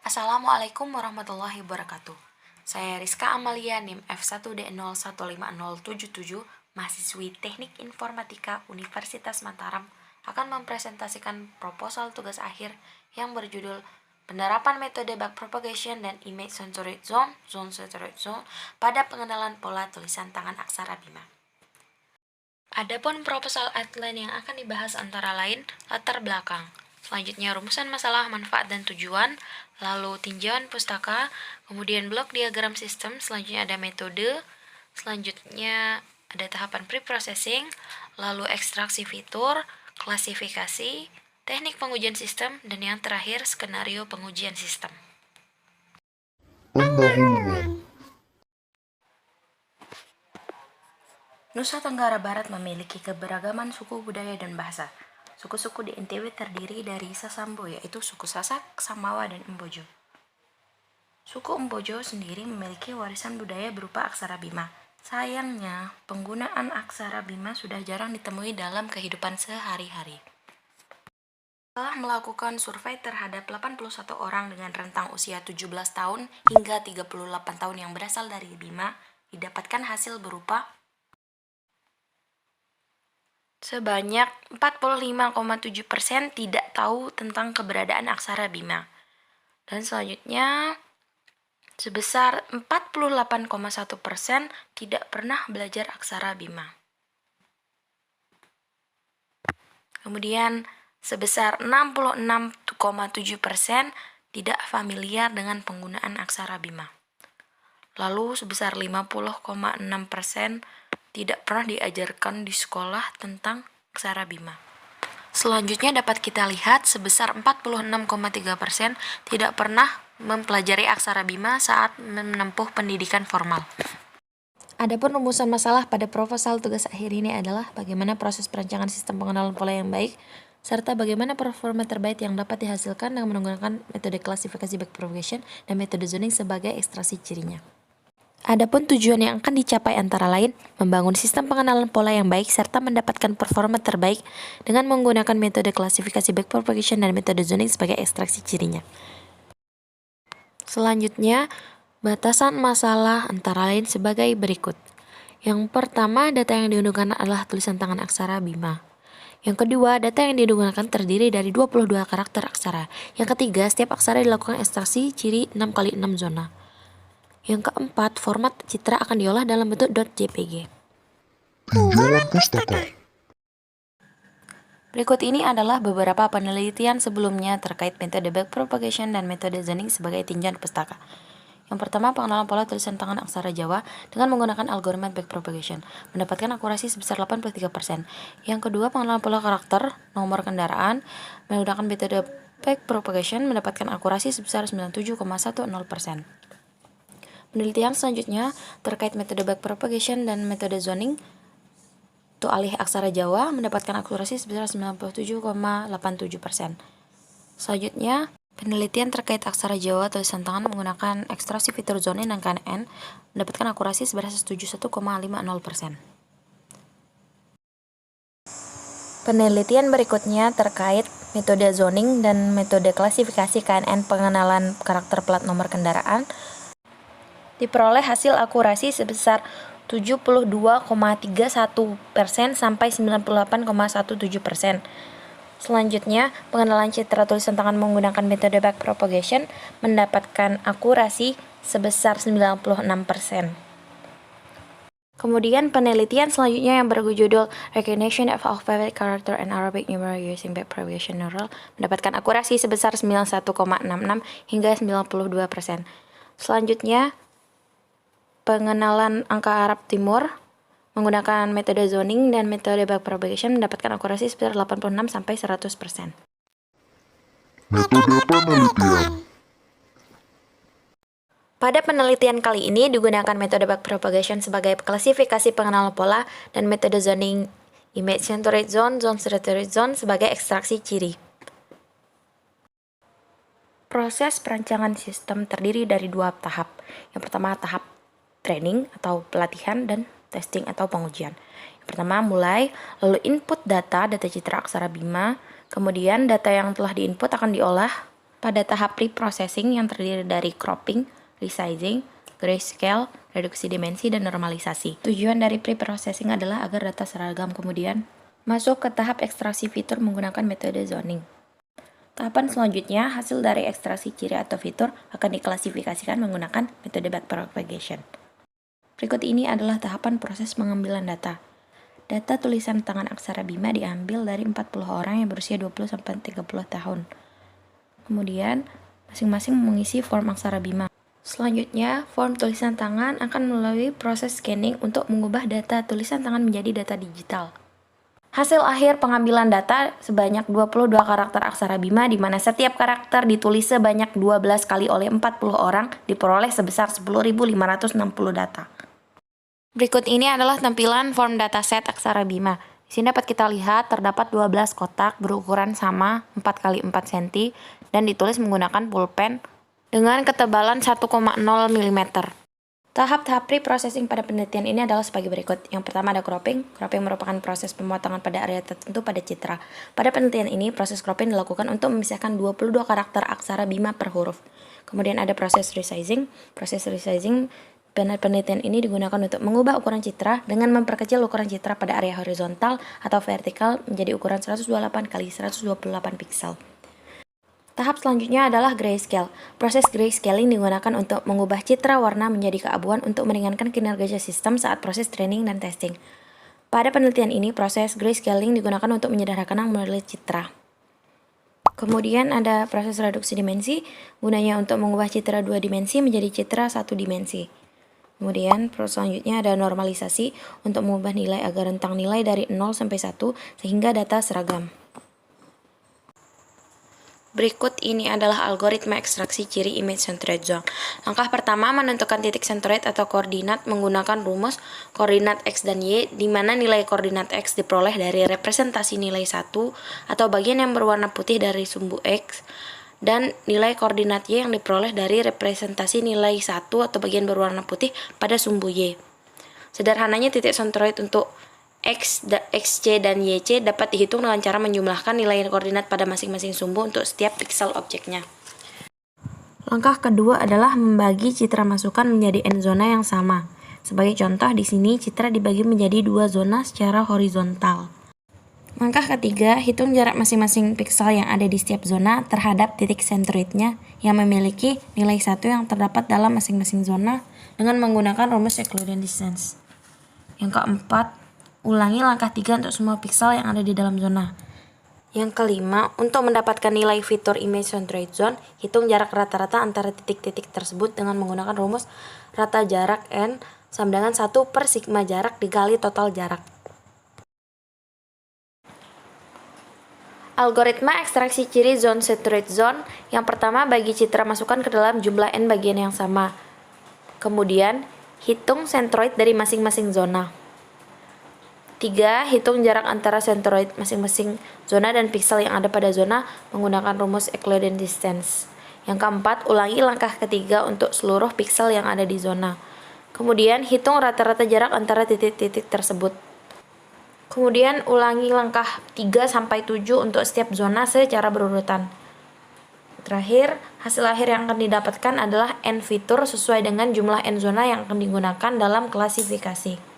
Assalamualaikum warahmatullahi wabarakatuh. Saya Rizka Amalia NIM F1D015077, mahasiswi Teknik Informatika Universitas Mataram, akan mempresentasikan proposal tugas akhir yang berjudul Penerapan Metode Backpropagation dan Image Centered Zone Centered Zone pada pengenalan pola tulisan tangan aksara Bima. Adapun proposal outline yang akan dibahas antara lain latar belakang, selanjutnya rumusan masalah, manfaat dan tujuan, lalu tinjauan pustaka, kemudian blok diagram sistem, selanjutnya ada metode, selanjutnya ada tahapan pre-processing, lalu ekstraksi fitur, klasifikasi, teknik pengujian sistem, dan yang terakhir skenario pengujian sistem. Pendahuluan. Nusa Tenggara Barat memiliki keberagaman suku, budaya, dan bahasa. Suku-suku di NTB terdiri dari Sasambo, yaitu suku Sasak, Samawa, dan Embojo. Suku Embojo sendiri memiliki warisan budaya berupa aksara Bima. Sayangnya, penggunaan aksara Bima sudah jarang ditemui dalam kehidupan sehari-hari. Setelah melakukan survei terhadap 81 orang dengan rentang usia 17 tahun hingga 38 tahun yang berasal dari Bima, didapatkan hasil berupa sebanyak 45,7% tidak tahu tentang keberadaan aksara Bima. Dan selanjutnya, sebesar 48,1% tidak pernah belajar aksara Bima. Kemudian, sebesar 66,7% tidak familiar dengan penggunaan aksara Bima. Lalu, sebesar 50,6% tidak pernah diajarkan di sekolah tentang aksara Bima. Selanjutnya dapat kita lihat sebesar 46,3% tidak pernah mempelajari aksara Bima saat menempuh pendidikan formal. Adapun rumusan masalah pada proposal tugas akhir ini adalah bagaimana proses perancangan sistem pengenalan pola yang baik, serta bagaimana performa terbaik yang dapat dihasilkan dengan menggunakan metode klasifikasi backpropagation dan metode zoning sebagai ekstraksi cirinya. Adapun tujuan yang akan dicapai antara lain, membangun sistem pengenalan pola yang baik serta mendapatkan performa terbaik dengan menggunakan metode klasifikasi backpropagation dan metode zoning sebagai ekstraksi cirinya. Selanjutnya, batasan masalah antara lain sebagai berikut. Yang pertama, data yang digunakan adalah tulisan tangan aksara Bima. Yang kedua, data yang digunakan terdiri dari 22 karakter aksara. Yang ketiga, setiap aksara dilakukan ekstraksi ciri 6x6 zona. Yang keempat, format citra akan diolah dalam bentuk .jpg. Tinjauan pustaka. Berikut ini adalah beberapa penelitian sebelumnya terkait metode backpropagation dan metode zoning sebagai tinjauan pustaka. Yang pertama, pengenalan pola tulisan tangan aksara Jawa dengan menggunakan algoritma backpropagation, mendapatkan akurasi sebesar 83%. Yang kedua, pengenalan pola karakter, nomor kendaraan, menggunakan metode backpropagation, mendapatkan akurasi sebesar 97,10%. Penelitian selanjutnya terkait metode backpropagation dan metode zoning untuk alih aksara Jawa mendapatkan akurasi sebesar 97,87%. Selanjutnya, penelitian terkait aksara Jawa tulisan tangan menggunakan ekstraksi fitur zoning dan KNN mendapatkan akurasi sebesar 71,50%. Penelitian berikutnya terkait metode zoning dan metode klasifikasi KNN pengenalan karakter plat nomor kendaraan diperoleh hasil akurasi sebesar 72,31% sampai 98,17%. Selanjutnya, pengenalan citra tulisan tangan menggunakan metode backpropagation mendapatkan akurasi sebesar 96%. Kemudian penelitian selanjutnya yang berjudul Recognition of Alphabet Character and Arabic Numeral Using Backpropagation Neural mendapatkan akurasi sebesar 91,66 hingga 92%. Selanjutnya, pengenalan angka Arab Timur menggunakan metode zoning dan metode backpropagation mendapatkan akurasi sebesar 86 sampai 100%. Metode penelitian. Pada penelitian kali ini digunakan metode backpropagation sebagai klasifikasi pengenalan pola dan metode zoning Image Centered Zone Centered Zone sebagai ekstraksi ciri. Proses perancangan sistem terdiri dari dua tahap. Yang pertama, tahap training atau pelatihan dan testing atau pengujian. Yang pertama, mulai, lalu input data citra aksara Bima, kemudian data yang telah diinput akan diolah pada tahap pre-processing yang terdiri dari cropping, resizing, grayscale, reduksi dimensi, dan normalisasi. Tujuan dari pre-processing adalah agar data seragam, kemudian masuk ke tahap ekstraksi fitur menggunakan metode zoning. Tahapan selanjutnya, hasil dari ekstraksi ciri atau fitur akan diklasifikasikan menggunakan metode backpropagation. Berikut ini adalah tahapan proses pengambilan data. Data tulisan tangan aksara Bima diambil dari 40 orang yang berusia 20-30 tahun. Kemudian, masing-masing mengisi form aksara Bima. Selanjutnya, form tulisan tangan akan melalui proses scanning untuk mengubah data tulisan tangan menjadi data digital. Hasil akhir pengambilan data sebanyak 22 karakter aksara Bima, di mana setiap karakter ditulis sebanyak 12 kali oleh 40 orang, diperoleh sebesar 10.560 data. Berikut ini adalah tampilan form dataset aksara Bima. Di sini dapat kita lihat terdapat 12 kotak berukuran sama 4 x 4 cm dan ditulis menggunakan pulpen dengan ketebalan 1,0 mm. Tahap-tahap pre-processing pada penelitian ini adalah sebagai berikut. Yang pertama ada cropping. Cropping merupakan proses pemotongan pada area tertentu pada citra. Pada penelitian ini, proses cropping dilakukan untuk memisahkan 22 karakter aksara Bima per huruf. Kemudian ada proses resizing. Proses resizing penelitian ini digunakan untuk mengubah ukuran citra dengan memperkecil ukuran citra pada area horizontal atau vertikal menjadi ukuran 128 x 128 piksel. Tahap selanjutnya adalah grayscale. Proses grayscaling digunakan untuk mengubah citra warna menjadi keabuan untuk meringankan kinerja sistem saat proses training dan testing. Pada penelitian ini, proses grayscaling digunakan untuk menyederhanakan model citra. Kemudian ada proses reduksi dimensi, gunanya untuk mengubah citra 2 dimensi menjadi citra 1 dimensi. Kemudian proses selanjutnya ada normalisasi untuk mengubah nilai agar rentang nilai dari 0 sampai 1 sehingga data seragam. Berikut ini adalah algoritma ekstraksi ciri image centroid zone. Langkah pertama, menentukan titik centroid atau koordinat menggunakan rumus koordinat X dan Y, di mana nilai koordinat X diperoleh dari representasi nilai 1 atau bagian yang berwarna putih dari sumbu X, dan nilai koordinat Y yang diperoleh dari representasi nilai 1 atau bagian berwarna putih pada sumbu Y. Sederhananya, titik centroid untuk X, XC, dan YC dapat dihitung dengan cara menjumlahkan nilai koordinat pada masing-masing sumbu untuk setiap piksel objeknya. Langkah kedua adalah membagi citra masukan menjadi n zona yang sama. Sebagai contoh, di sini citra dibagi menjadi 2 zona secara horizontal. Langkah ketiga, hitung jarak masing-masing piksel yang ada di setiap zona terhadap titik centroidnya yang memiliki nilai 1 yang terdapat dalam masing-masing zona dengan menggunakan rumus Euclidean distance. Yang keempat, ulangi langkah 3 untuk semua piksel yang ada di dalam zona. Yang kelima, untuk mendapatkan nilai fitur image centroid zone, hitung jarak rata-rata antara titik-titik tersebut dengan menggunakan rumus rata jarak n sama dengan 1 per sigma jarak dikali total jarak. Algoritma ekstraksi ciri zone centroid zone. Yang pertama, bagi citra masukan ke dalam jumlah n bagian yang sama. Kemudian, hitung centroid dari masing-masing zona. 3. Hitung jarak antara centroid masing-masing zona dan piksel yang ada pada zona menggunakan rumus Euclidean distance. Yang keempat, ulangi langkah ketiga untuk seluruh piksel yang ada di zona. Kemudian, hitung rata-rata jarak antara titik-titik tersebut. Kemudian, ulangi langkah 3-7 untuk setiap zona secara berurutan. Terakhir, hasil akhir yang akan didapatkan adalah n fitur sesuai dengan jumlah n zona yang akan digunakan dalam klasifikasi.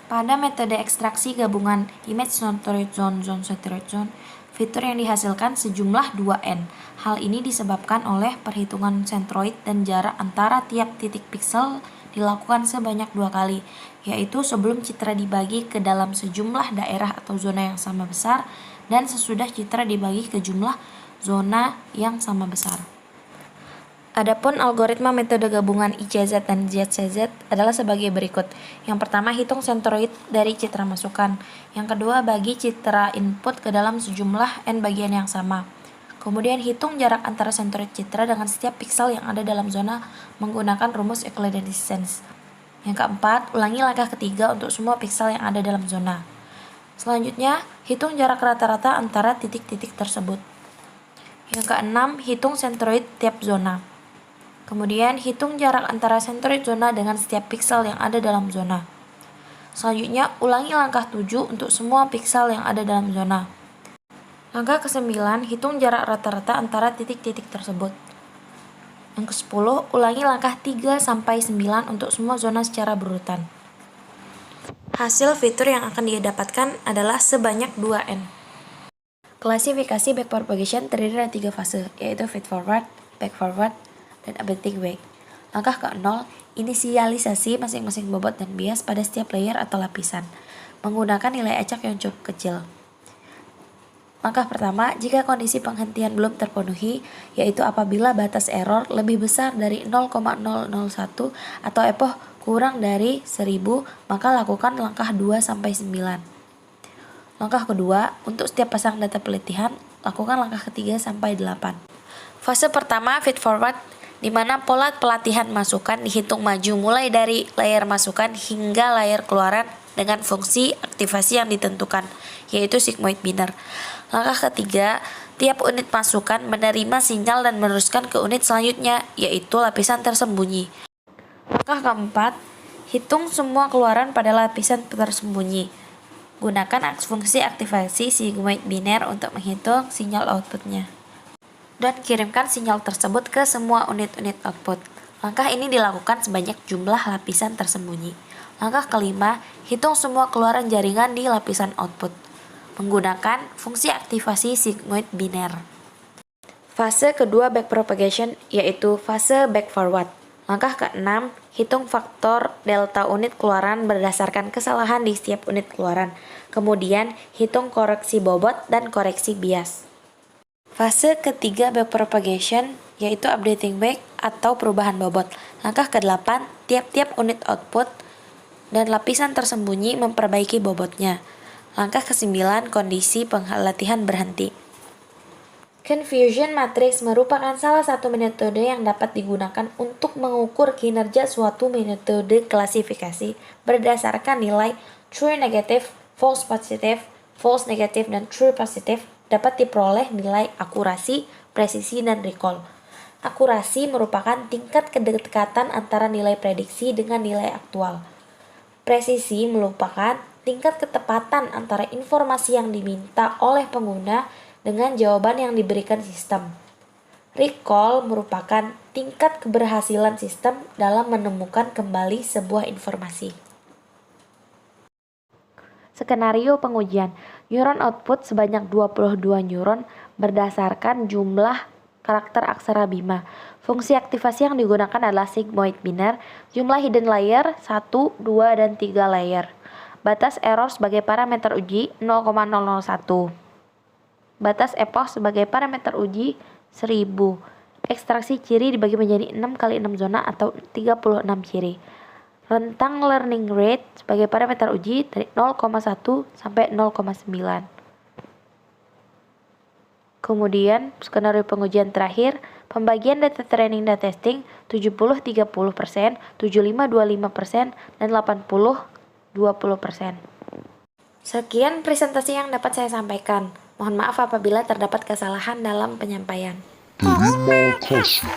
Pada metode ekstraksi gabungan image centroid zone, zone centroid zone, fitur yang dihasilkan sejumlah 2n. Hal ini disebabkan oleh perhitungan centroid dan jarak antara tiap titik piksel dilakukan sebanyak 2 kali, yaitu sebelum citra dibagi ke dalam sejumlah daerah atau zona yang sama besar dan sesudah citra dibagi ke jumlah zona yang sama besar. Adapun algoritma metode gabungan ICZ dan ZCZ adalah sebagai berikut. Yang pertama, hitung centroid dari citra masukan. Yang kedua, bagi citra input ke dalam sejumlah n bagian yang sama. Kemudian, hitung jarak antara centroid citra dengan setiap piksel yang ada dalam zona menggunakan rumus Euclidean distance. Yang keempat, ulangi langkah ketiga untuk semua piksel yang ada dalam zona. Selanjutnya, hitung jarak rata-rata antara titik-titik tersebut. Yang keenam, hitung centroid tiap zona. Kemudian, hitung jarak antara centroid zona dengan setiap piksel yang ada dalam zona. Selanjutnya, ulangi langkah 7 untuk semua piksel yang ada dalam zona. Langkah ke-9, hitung jarak rata-rata antara titik-titik tersebut. Yang ke-10, ulangi langkah 3-9 untuk semua zona secara berurutan. Hasil fitur yang akan didapatkan adalah sebanyak 2N. Klasifikasi backpropagation terdiri dari 3 fase, yaitu feed-forward, back-forward, dan updating back. Langkah ke-0, inisialisasi masing-masing bobot dan bias pada setiap layer atau lapisan, menggunakan nilai acak yang cukup kecil. Langkah pertama, jika kondisi penghentian belum terpenuhi, yaitu apabila batas error lebih besar dari 0,001 atau epoch kurang dari 1000, maka lakukan langkah 2-9. Langkah kedua, untuk setiap pasang data pelitian, lakukan langkah ke-3-8. Fase pertama, feed forward, di mana pola pelatihan masukan dihitung maju mulai dari layar masukan hingga layar keluaran dengan fungsi aktivasi yang ditentukan, yaitu sigmoid binary. Langkah ketiga, tiap unit masukan menerima sinyal dan meneruskan ke unit selanjutnya, yaitu lapisan tersembunyi. Langkah keempat, hitung semua keluaran pada lapisan tersembunyi. Gunakan fungsi aktivasi sigmoid binary untuk menghitung sinyal outputnya, dan kirimkan sinyal tersebut ke semua unit-unit output. Langkah ini dilakukan sebanyak jumlah lapisan tersembunyi. Langkah kelima, hitung semua keluaran jaringan di lapisan output menggunakan fungsi aktivasi sigmoid binary. Fase kedua backpropagation, yaitu fase backforward. Langkah ke-6, hitung faktor delta unit keluaran berdasarkan kesalahan di setiap unit keluaran. Kemudian, hitung koreksi bobot dan koreksi bias. Fase ketiga backpropagation, yaitu updating back atau perubahan bobot. Langkah ke-8, tiap-tiap unit output dan lapisan tersembunyi memperbaiki bobotnya. Langkah ke-9, kondisi pelatihan berhenti. Confusion matrix merupakan salah satu metode yang dapat digunakan untuk mengukur kinerja suatu metode klasifikasi berdasarkan nilai true negative, false positive, false negative, dan true positive. Dapat diperoleh nilai akurasi, presisi, dan recall. Akurasi merupakan tingkat kedekatan antara nilai prediksi dengan nilai aktual. Presisi merupakan tingkat ketepatan antara informasi yang diminta oleh pengguna dengan jawaban yang diberikan sistem. Recall merupakan tingkat keberhasilan sistem dalam menemukan kembali sebuah informasi. Skenario pengujian. Neuron output sebanyak 22 neuron berdasarkan jumlah karakter aksara Bima. Fungsi aktivasi yang digunakan adalah sigmoid binary. Jumlah hidden layer 1, 2, dan 3 layer. Batas error sebagai parameter uji 0,001. Batas epoch sebagai parameter uji 1000. Ekstraksi ciri dibagi menjadi 6 kali 6 zona atau 36 ciri. Rentang learning rate sebagai parameter uji dari 0,1 sampai 0,9. Kemudian, skenario pengujian terakhir, pembagian data training dan testing 70-30%, 75-25%, dan 80-20%. Sekian presentasi yang dapat saya sampaikan. Mohon maaf apabila terdapat kesalahan dalam penyampaian. Terima kasih.